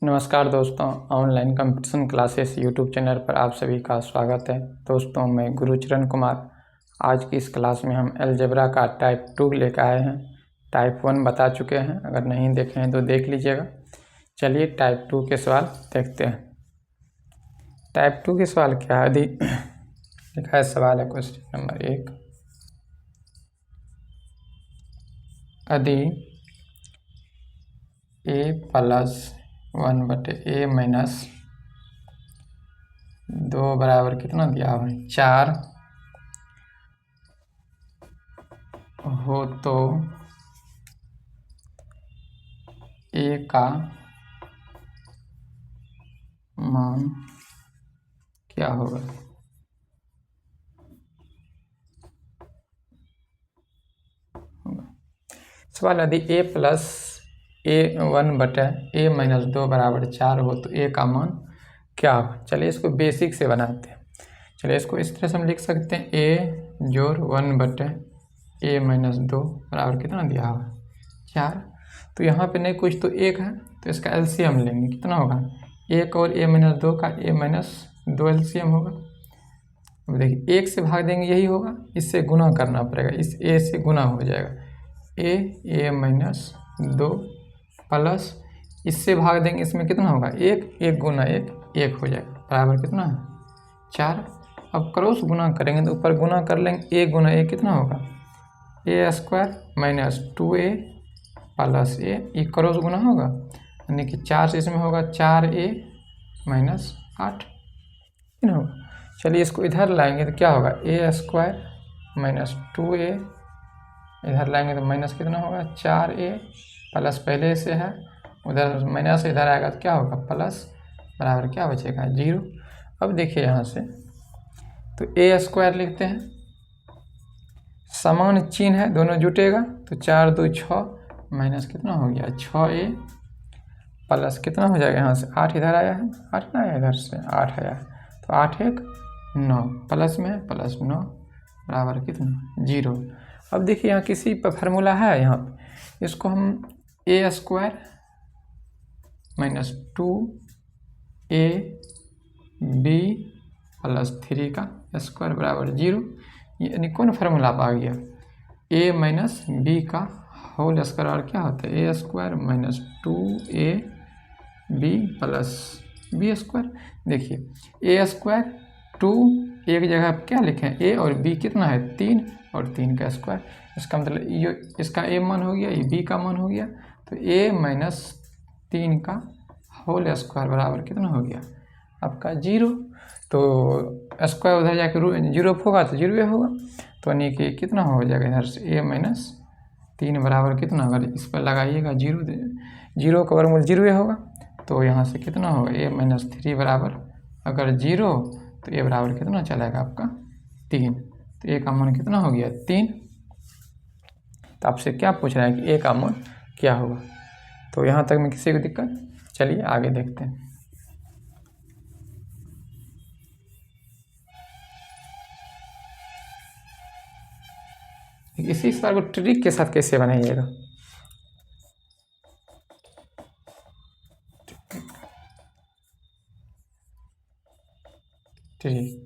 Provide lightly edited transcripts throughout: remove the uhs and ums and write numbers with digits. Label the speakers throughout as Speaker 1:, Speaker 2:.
Speaker 1: नमस्कार दोस्तों, online competition classes YouTube channel पर आप सभी का स्वागत है। दोस्तों, मैं गुरुचरण कुमार। आज की इस क्लास में हम अलजेब्रा का टाइप 2 लेकर आए हैं। टाइप 1 बता चुके हैं, अगर नहीं देखे हैं तो देख लीजिएगा। चलिए टाइप 2 के सवाल देखते हैं। टाइप 2 के सवाल क्या है? लिखा है, सवाल है क्वेश्चन नंबर 1। यदि a+1/a-2 बराबर कितना दिया हुआ है? 4 हो तो a का मान क्या होगा? सवाल, यदि a+a1/a-2 बराबर 4 हो तो a का मान क्या होगा? चलिए इसको बेसिक से बनाते हैं। चलिए इसको इस तरह से हम लिख सकते हैं, a+1/a-2 बराबर कितना दिया हुआ? 4। तो यहाँ पे नहीं कुछ तो 1 है, तो इसका एलसीएम लेंगे। कितना होगा? 1 और a-2 का a-2 एलसीएम होगा। अब देखिए 1 से भाग देंगे, यही होगा। इससे गुना करना पड़ेगा, इस a से गुना हो जाएगा। a-2 प्लस इससे भाग देंगे, इसमें कितना होगा? 1 गुना 1 हो जाएगा, बराबर कितना है? 4। अब क्रॉस गुना करेंगे तो ऊपर गुना कर लेंगे, 1 गुना 1 कितना होगा? a² - 2a प्लस a, ये क्रॉस गुना होगा, यानी कि 4 से इसमें होगा 4a - 8 कितना होगा? चलिए इसको इधर लाएंगे तो क्या होगा? a² - 2a, इधर लाएंगे तो माइनस कितना होगा? 4a प्लस पहले से है, उधर माइनस इधर आएगा तो क्या होगा? प्लस, बराबर क्या बचेगा? 0। अब देखिए यहाँ से तो a² लिखते हैं, समान चिन्ह है, दोनों जुटेगा तो 4 2 6 माइनस कितना हो गया? 6a प्लस कितना हो जाएगा? यहाँ से 8 इधर आया है, 8 ना आया, इधर से 8 आया है, तो 8 1 9 प्लस में प्लस 9 बराबर कितना? 0। अब देखिए यहाँ किसी पर फार्मूला है, यहाँ पे इसको हम a² - 2ab प्लस 3 का स्क्वायर बराबर 0, यानी कौन फार्मूला आ गया? a माइनस b का होल स्क्वायर क्या होता है? a² - 2ab plus b²। देखिए a² 2, एक जगह आप क्या लिखें? a और b कितना है? 3 और 3 का स्क्वायर। इसका मतलब ये इसका a मान हो गया, ये b का मान हो गया, तो a - 3 का होल स्क्वायर बराबर कितना हो गया? आपका 0। तो स्क्वायर उधर जाके 0 होगा तो 0 होगा, तो यानी कि कितना हो जाएगा इधर से? a - 3 बराबर कितना? अगर इस पर लगाइएगा 0 का वर्गमूल 0 होगा, तो यहाँ से कितना होगा? a - 3 बराबर, अगर 0 तो a बराबर कितना चलेगा आपका? 3। तो a का मान कितना हो गया? 3। तो आपसे क्या पूछ रहा है कि a का मान क्या होगा? तो यहाँ तक में किसी को दिक्कत? चलिए आगे देखते हैं। इसी सवाल को ट्रिक के साथ कैसे बनाइएगा? ट्रिक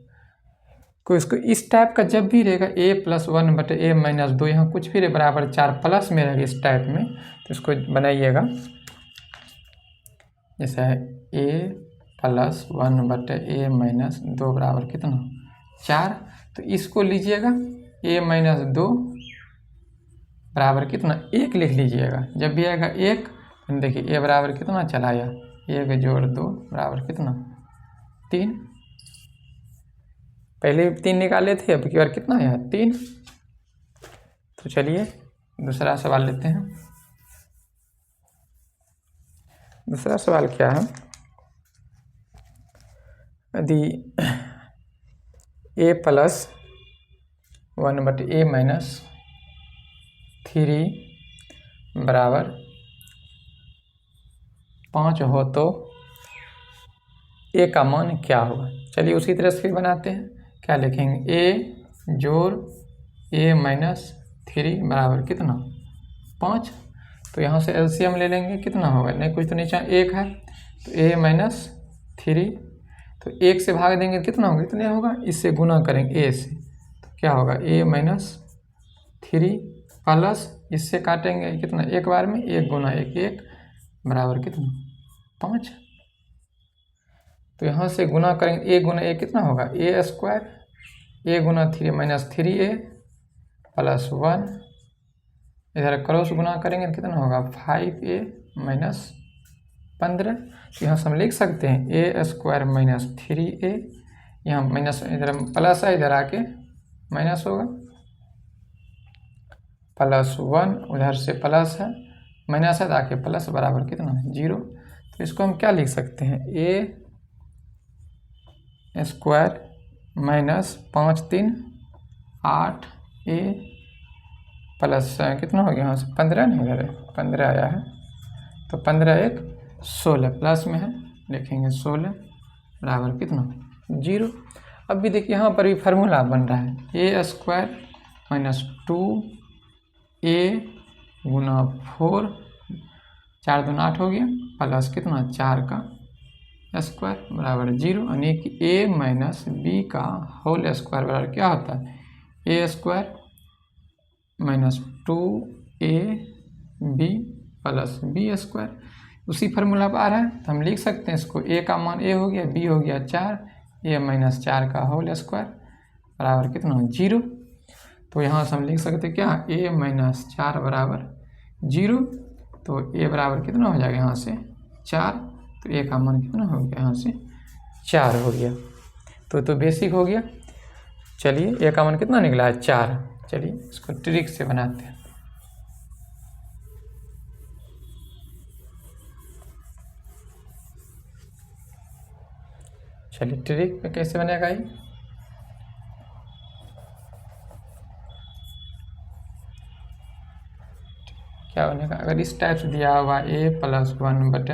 Speaker 1: को इसको इस टाइप का जब भी रहेगा, a+1/a-2, यहाँ कुछ भी रहे बराबर 4 प्लस में रहेगा इस टाइप में, तो इसको बनाइएगा। जैसे है a+1/a-2 बराबर कितना? 4। तो इसको लीजिएगा a-2 बराबर कितना? 1 लिख लीजिएगा। जब भी आएगा 1, देखिए a बराबर कितना चला आया? 1 जोड़ 2 बराबर कितना? 3। पहले 3 निकाले थे, अब की बार कितना आया? 3। तो चलिए दूसरा सवाल लेते हैं। दूसरा सवाल क्या है? यदि a+1/a-3 बराबर 5 हो तो a का मान क्या होगा? चलिए उसी तरह से फिर बनाते हैं। क्या लिखेंगे? a जोड़ a-3 बराबर कितना? 5। तो यहाँ से एलसीएम ले लेंगे, कितना होगा? नहीं कुछ तो नीचे 1 है, तो a माइनस 3, तो 1 से भाग देंगे कितना होगा, इतने होगा, इससे गुना करेंगे a से, तो क्या होगा a माइनस 3 प्लस इससे काटेंगे कितना, एक बार में 1 गुना 1 1 बराबर कितना 5। तो यहाँ से गुना करेंगे a गुना a कितना होगा a square, a Guna 3 minus 3a plus 1, इधर क्रॉस गुना करेंगे कितना होगा 5a माइनस 15। तो यहाँ से हम लिख सकते हैं a स्क्वायर माइनस 3a, यहाँ माइनस इधर प्लस है, इधर आके माइनस होगा, प्लस 1 उधर से प्लस है, माइनस है तो आके प्लस बराबर कितना 0। तो इसको हम क्या लिख सकते हैं a square minus 5 3 8a plus कितना हो गया, यहाँ से 15 नहीं, इधर 15 आया है, तो 15 1 16 प्लस में है, लिखेंगे 16 बराबर कितना 0। अब भी देखिए यहाँ पर भी फार्मूला बन रहा है a स्क्वायर माइनस 2a गुना 4, 4 दूना 8 हो गया, प्लस कितना 4 का स्क्वायर बराबर 0, यानी कि a माइनस b का होल स्क्वायर बराबर क्या होता है a square minus 2ab plus b square. उसी फार्मूला पर आ रहा है, तो हम लिख सकते हैं इसको, a का मान a हो गया, b हो गया 4, a माइनस 4 का होल स्क्वायर बराबर कितना 0। तो यहाँ से हम लिख सकते हैं क्या a माइनस 4 बराबर 0, तो a बराबर कितना हो जाएगा यहाँ से 4, तो a का मान कितना हो गया यहाँ से 4 हो गया। तो बेसिक हो गया। चलिए a का मान कितना निकला है 4। चलिए इसको ट्रिक से बनाते हैं। चलिए ट्रिक में कैसे बनेगा ये, क्या बनेगा, अगर इस टाइप से दिया हुआ a प्लस 1 बटे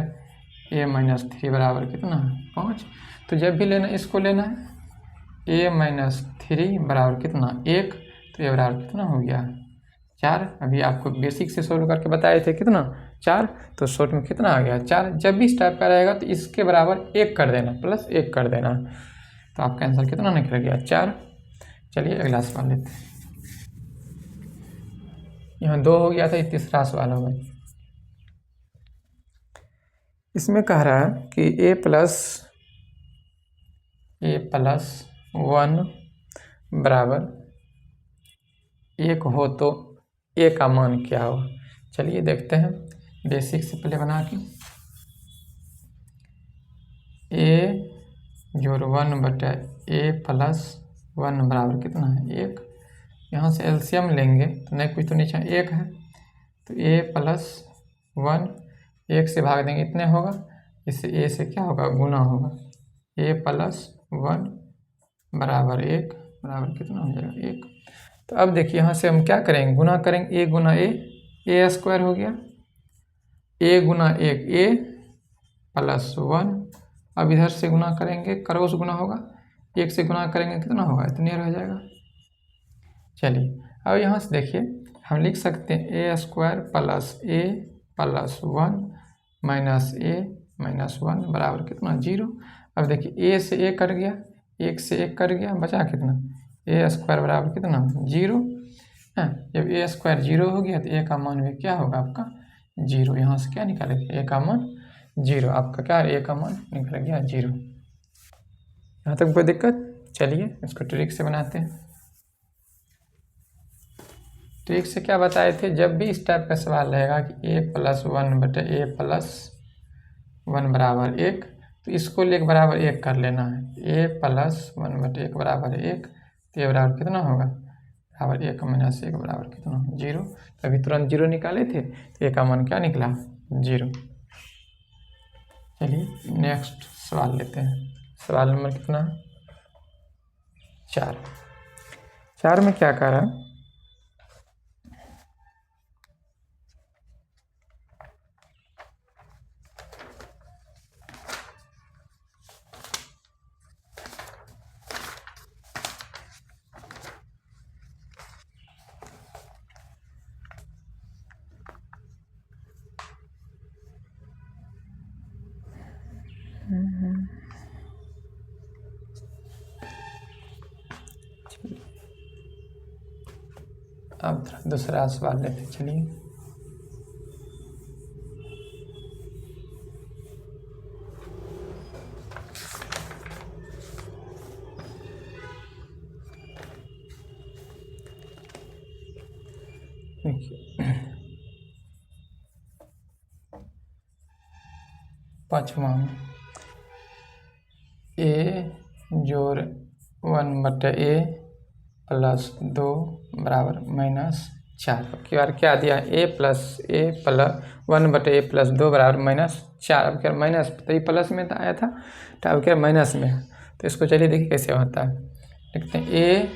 Speaker 1: a माइनस 3 बराबर कितना है 5, तो जब भी लेना इसको लेना है a माइनस 3 बराबर कितना 1, तो ये बराबर कितना हो गया 4। अभी आपको बेसिक से सोल्व करके बताए थे कितना 4, तो शॉर्ट में कितना आ गया 4। जब भी इस टाइप का रहेगा तो इसके बराबर 1 कर देना, प्लस 1 कर देना, तो आपका आंसर कितना निकल गया 4। चलिए अगला सवाल लेते हैं। यहाँ 2 हो गया था, ये तीसरा सवाल होगा। इसमें कह रहा है कि a प्लस 1 बराबर 1 हो तो a का मान क्या हो। चलिए देखते हैं, बेसिक से पहले बना के a जोड़ 1 बटे a प्लस 1 बराबर कितना है 1। यहाँ से एलसीएम लेंगे तो नहीं कुछ तो नीचे 1 है, तो a प्लस 1 1 से भाग देंगे इतने होगा, इससे a से क्या होगा गुना होगा, a प्लस 1 बराबर 1 बराबर कितना हो जाएगा 1। तो अब देखिए यहाँ से हम क्या करेंगे, गुना करेंगे a गुना a स्क्वायर हो गया, a गुना 1 a प्लस 1, अब इधर से गुना करेंगे क्रॉस गुना होगा, 1 से गुना करेंगे कितना होगा इतने रह जाएगा। चलिए अब यहाँ से देखिए हम लिख सकते हैं a square plus a plus 1 minus a minus 1 बराबर कितना 0। अब देखिए a से a कट गया, 1 से 1 कट गया, बचा कितना a स्क्वायर बराबर कितना 0 है। जब a स्क्वायर 0 हो गया तो a का मान भी क्या होगा आपका 0। यहाँ से क्या निकालेंगे a का मान 0, आपका क्या a का मान निकल गया 0। यहाँ तक कोई दिक्कत। चलिए इसको ट्रिक से बनाते हैं। ट्रिक से क्या बताए थे, जब भी इस टाइप का सवाल रहेगा कि a प्लस 1 बटे a प्लस 1 बराबर 1, तो इसको लेकर बराबर 1 कर लेना है, a प्लस 1 बटे 1 बराबर 1, तो ये बराबर कितना होगा बराबर 1 माइनस 1 बराबर कितना 0। अभी तुरंत 0 निकाले थे तो a का मान क्या निकला 0। चलिए नेक्स्ट सवाल लेते हैं। सवाल नंबर कितना 4 में क्या कह रहा है, अब दूसरा सवाल लेते चलिए। पाँचवा में ए जोड़ 1/a प्लस 2 बराबर -4। अब की बार क्या दिया है, a प्लस 1/a प्लस 2 बराबर -4। अब क्या माइनस, तो ये प्लस में था आया था, तो अब क्या माइनस में है। तो इसको चलिए देखिए कैसे होता है। लिखते हैं a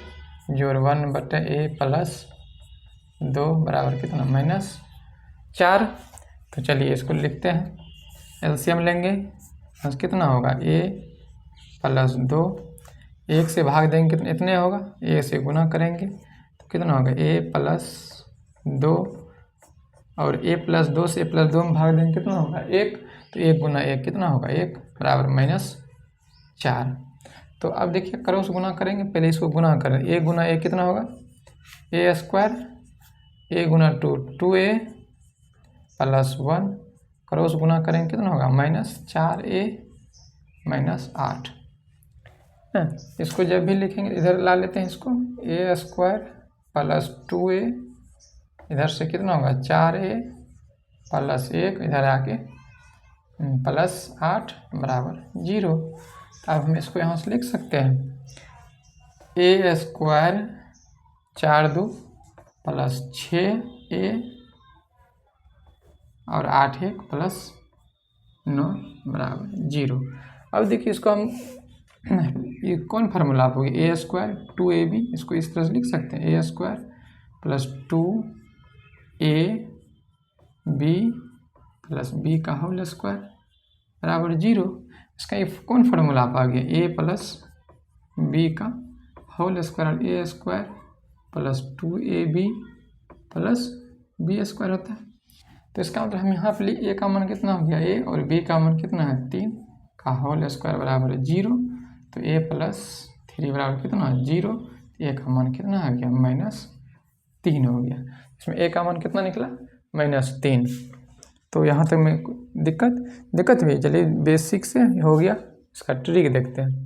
Speaker 1: जोड़ 1/a प्लस 2 बराबर कितना -4। तो चलिए इसको लिखते हैं, एलसीएम लेंगे, बस कितना होगा a प्लस 2, 1 से भाग देंगे कितने, इतने होगा, a से गुना करेंगे तो कितना होगा a प्लस 2, और a प्लस 2 से प्लस 2 में भाग देंगे कितना होगा 1, तो 1 गुना 1 कितना होगा 1 बराबर -4। तो अब देखिए क्रॉस गुना करेंगे, पहले इसको गुना करें, 1 गुना 1 कितना होगा a², a गुना 2 2a प्लस 1, क्रॉस गुना करेंगे कितना होगा -4a -8। इसको जब भी लिखेंगे इधर ला लेते हैं इसको, a² प्लस 2a, इधर से कितना होगा 4a प्लस 1, इधर आके प्लस 8 बराबर 0। अब हम इसको यहाँ से लिख सकते हैं a² 4 2 प्लस 6a और 8 1 प्लस 9 बराबर 0। अब देखिए इसको हम ये कौन फार्मूला आप होगी, a² 2ab, इसको इस तरह से लिख सकते हैं a² plus 2ab plus b का होल स्क्वायर बराबर 0। इसका ये कौन फार्मूला आप आ गया, a प्लस b का whole square, a² plus 2ab plus b² होता है। तो इसका मतलब हम यहाँ पर a का मान कितना हो गया, a और b का मान कितना है 3 का होल स्क्वायर बराबर 0। तो a प्लस 3 बराबर कितना 0, a का मान कितना आ गया -3 हो गया। इसमें a का मान कितना निकला -3। तो यहाँ तक में दिक्कत हुई, चलिए बेसिक से हो गया, इसका ट्रिक देखते हैं।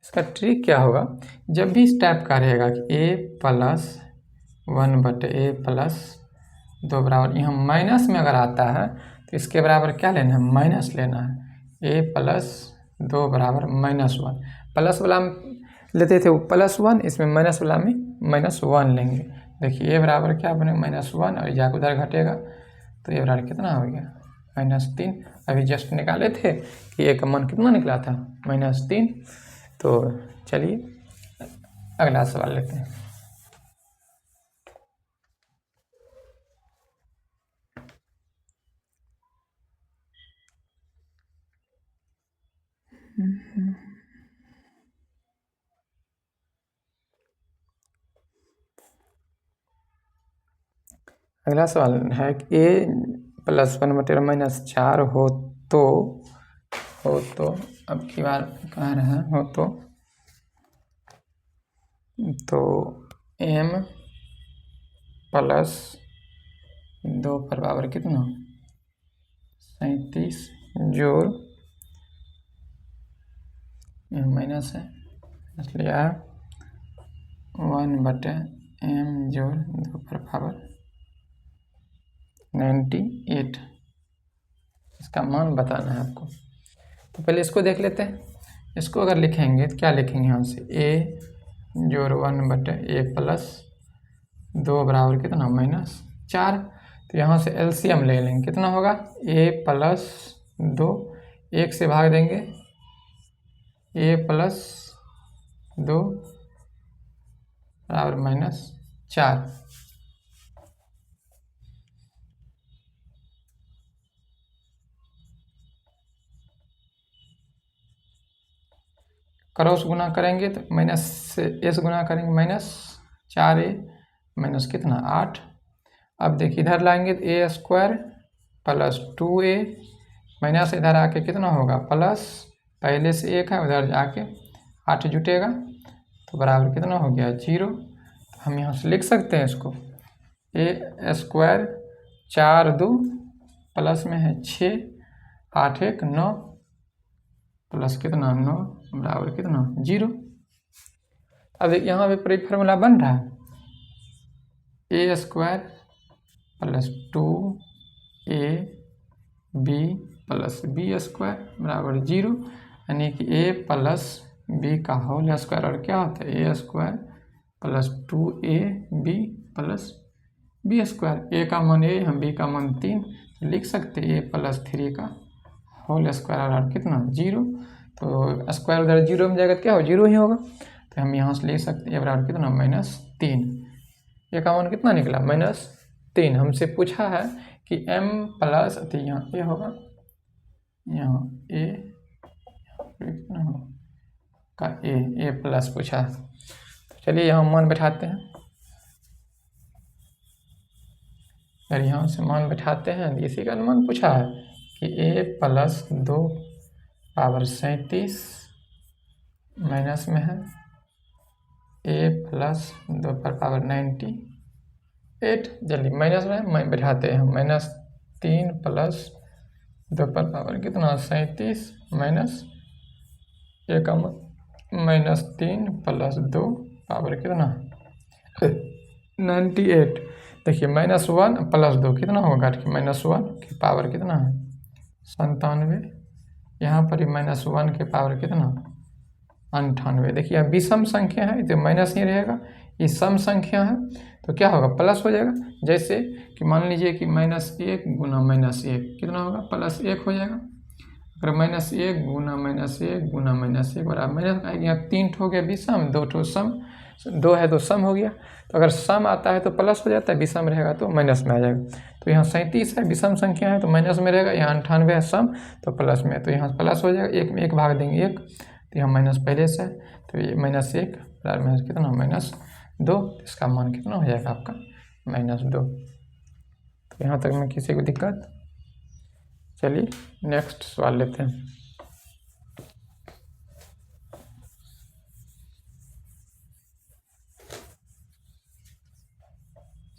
Speaker 1: इसका ट्रिक क्या होगा, जब भी इस टाइप का रहेगा कि a प्लस 1/a प्लस 2 बराबर, यहाँ माइनस में अगर आता है तो इसके बराबर क्या लेना है, माइनस लेना है। a प्लस 2 बराबर -1, प्लस वाला में लेते थे वो +1, इसमें माइनस वाला में -1 लेंगे। देखिए a बराबर क्या बने -1, और जाकर उधर घटेगा तो a बराबर कितना हो गया -3। अभी जस्ट निकाले थे कि a का मान कितना निकला था -3। तो चलिए अगला सवाल लेते हैं। अगला सवाल है कि a प्लस 1/4 हो तो अब की बार कह रहे हैं हो तो m प्लस 2 पर बराबर कितना 37 जोड़ माइनस है, इसलिए 1/m जोड़ 2 पर बराबर 98, इसका मान बताना है आपको। तो पहले इसको देख लेते हैं। इसको अगर लिखेंगे तो क्या लिखेंगे, यहाँ से a जोड़ 1/a प्लस 2 बराबर कितना -4। तो यहाँ से एलसीएम ले लेंगे, कितना होगा a प्लस 2, 1 से भाग देंगे a प्लस 2 बराबर -4। क्रॉस गुना करेंगे तो माइनस से एस गुना करेंगे -4a माइनस कितना 8। अब देखिए इधर लाएंगे तो a² प्लस 2a माइनस इधर आके कितना होगा प्लस, पहले से 1 है उधर जाके 8 जुटेगा तो बराबर कितना हो गया 0। तो हम यहाँ से लिख सकते हैं इसको ए स्क्वायर 4 2 प्लस में है 6 8 1 9 प्लस कितना 9 बराबर कितना 0। अब यहाँ पे फॉर्मूला बन रहा है A square plus 2 A B plus B square बराबर 0, यानी कि ए प्लस बी का होल स्क्वायर। और क्या होता है A square plus 2 A B plus B square. A का मान ए, हम बी का मान 3, तो लिख सकते हैं ए प्लस 3 का होल स्क्वायर और कितना 0। तो स्क्वायर उधर 0 में जाएगा तो क्या हो 0 ही होगा। तो हम यहाँ से ले सकते हैं बराबर कितना -3। ए का मान कितना निकला -3। हमसे पूछा है कि m प्लस, तो यहाँ ए होगा, यहाँ ए कितना हो का ए प्लस पूछा है। तो चलिए यहाँ मान बैठाते हैं। अगर यहाँ से मान बैठाते हैं इसी का मान पूछा है कि a प्लस 2 पावर 37 माइनस में है a प्लस 2 पर पावर 98। जल्दी माइनस में बैठाते हैं हम -3 प्लस 2 पर पावर कितना 37 माइनस ए का -3 प्लस 2 पावर कितना 98। देखिए -1 प्लस 2 कितना होगा कि -1 की पावर कितना है 97। यहाँ पर -1 के पावर कितना 98। देखिए अब विषम संख्या है तो माइनस ही रहेगा, ये सम संख्या है तो क्या होगा प्लस हो जाएगा। जैसे कि मान लीजिए कि -1 गुना -1 कितना होगा +1 हो जाएगा। अगर -1 गुना -1 गुना -1 बराबर माइनस, यहाँ 3 हो गया विषम, 2 ठो सम, 2 है तो सम हो गया। तो अगर सम आता है तो प्लस हो जाता है, विषम रहेगा तो माइनस में आ जाएगा। तो यहाँ 37 है विषम संख्या है तो माइनस में रहेगा, यहाँ 98 है सम तो प्लस में, तो यहाँ प्लस हो जाएगा। 1 में 1 भाग देंगे 1, तो यहाँ माइनस पहले से है तो ये -1 बराबर माइनस कितना -2, इसका मान कितना हो जाएगा आपका -2। तो यहाँ तक में किसी को दिक्कत। चलिए नेक्स्ट सवाल लेते हैं।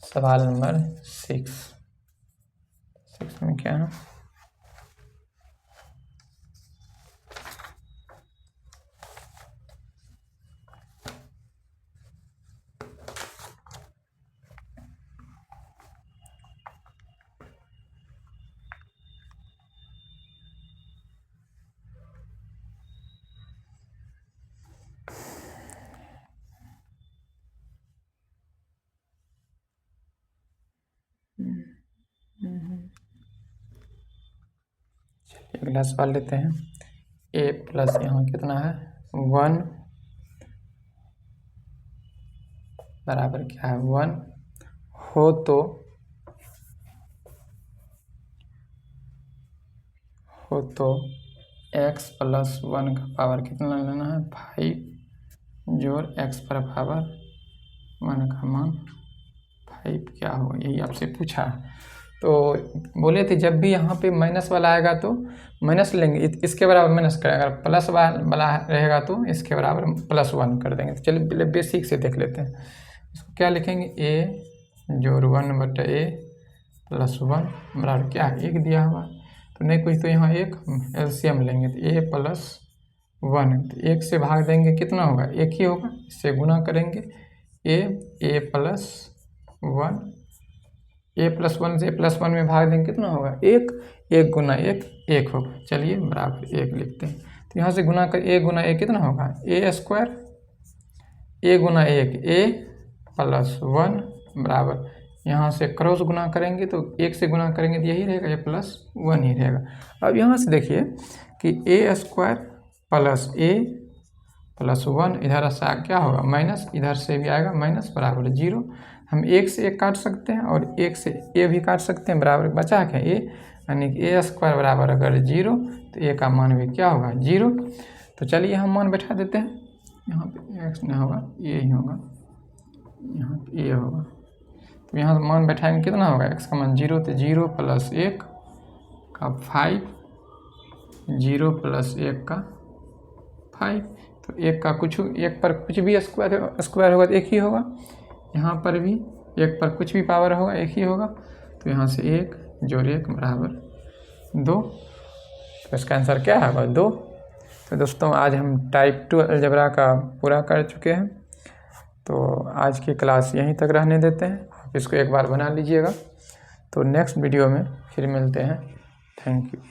Speaker 1: सवाल नंबर 6 में क्या है अगला सवाल लेते हैं। a प्लस यहाँ कितना है 1 बराबर क्या है 1 हो तो x प्लस 1 का पावर कितना लेना है 5 जोड़ x पर पावर 1 का मान 5 क्या हो, यही आपसे पूछा है। तो बोले थे जब भी यहाँ पे माइनस वाला आएगा तो माइनस लेंगे, इसके बराबर माइनस करेंगे। अगर प्लस वाला रहेगा तो इसके बराबर +1 कर देंगे। तो चलिए पहले बेसिक से देख लेते हैं। इसको क्या लिखेंगे a जोड़ 1/a प्लस 1 बराबर क्या है 1 दिया हुआ, तो नहीं कुछ तो यहाँ 1 एलसीएम लेंगे तो a प्लस 1, तो 1 से भाग देंगे कितना होगा 1 ही होगा, इससे गुना करेंगे a प्लस 1, a प्लस 1 से +1 में भाग देंगे कितना होगा 1 गुना 1 होगा। चलिए बराबर 1 लिखते हैं। तो यहाँ से गुना कर 1 गुना 1 कितना होगा a square, a Guna 1 a plus 1 बराबर, यहाँ से क्रॉस गुना करेंगे तो 1 से गुना करेंगे तो यही रहेगा, ये +1 ही रहेगा। अब यहाँ से देखिए कि a square plus a plus 1 इधर से क्या होगा माइनस, इधर से भी आएगा माइनस बराबर 0। हम 1 से 1 काट सकते हैं और 1 से a भी काट सकते हैं, बराबर बचा क्या a, यानी कि a स्क्वायर बराबर अगर 0 तो a का मान भी क्या होगा 0। तो चलिए हम मान बैठा देते हैं। यहाँ पे x नहीं होगा a ही होगा, यहाँ पे a होगा। तो यहाँ से मान बैठाएंगे कितना होगा x का मान 0, तो 0 प्लस 1 का 5, 0 प्लस 1 का 5, तो एक पर कुछ भी स्क्वायर होगा तो एक ही होगा, यहाँ पर भी एक पर कुछ भी पावर होगा एक ही होगा। तो यहाँ से 1 जोड़ 1 बराबर 2। तो इसका आंसर क्या होगा 2। तो दोस्तों आज हम टाइप 2 अलजेब्रा का पूरा कर चुके हैं। तो आज की क्लास यहीं तक रहने देते हैं, आप इसको एक बार बना लीजिएगा। तो नेक्स्ट वीडियो में फिर मिलते हैं। Thank you.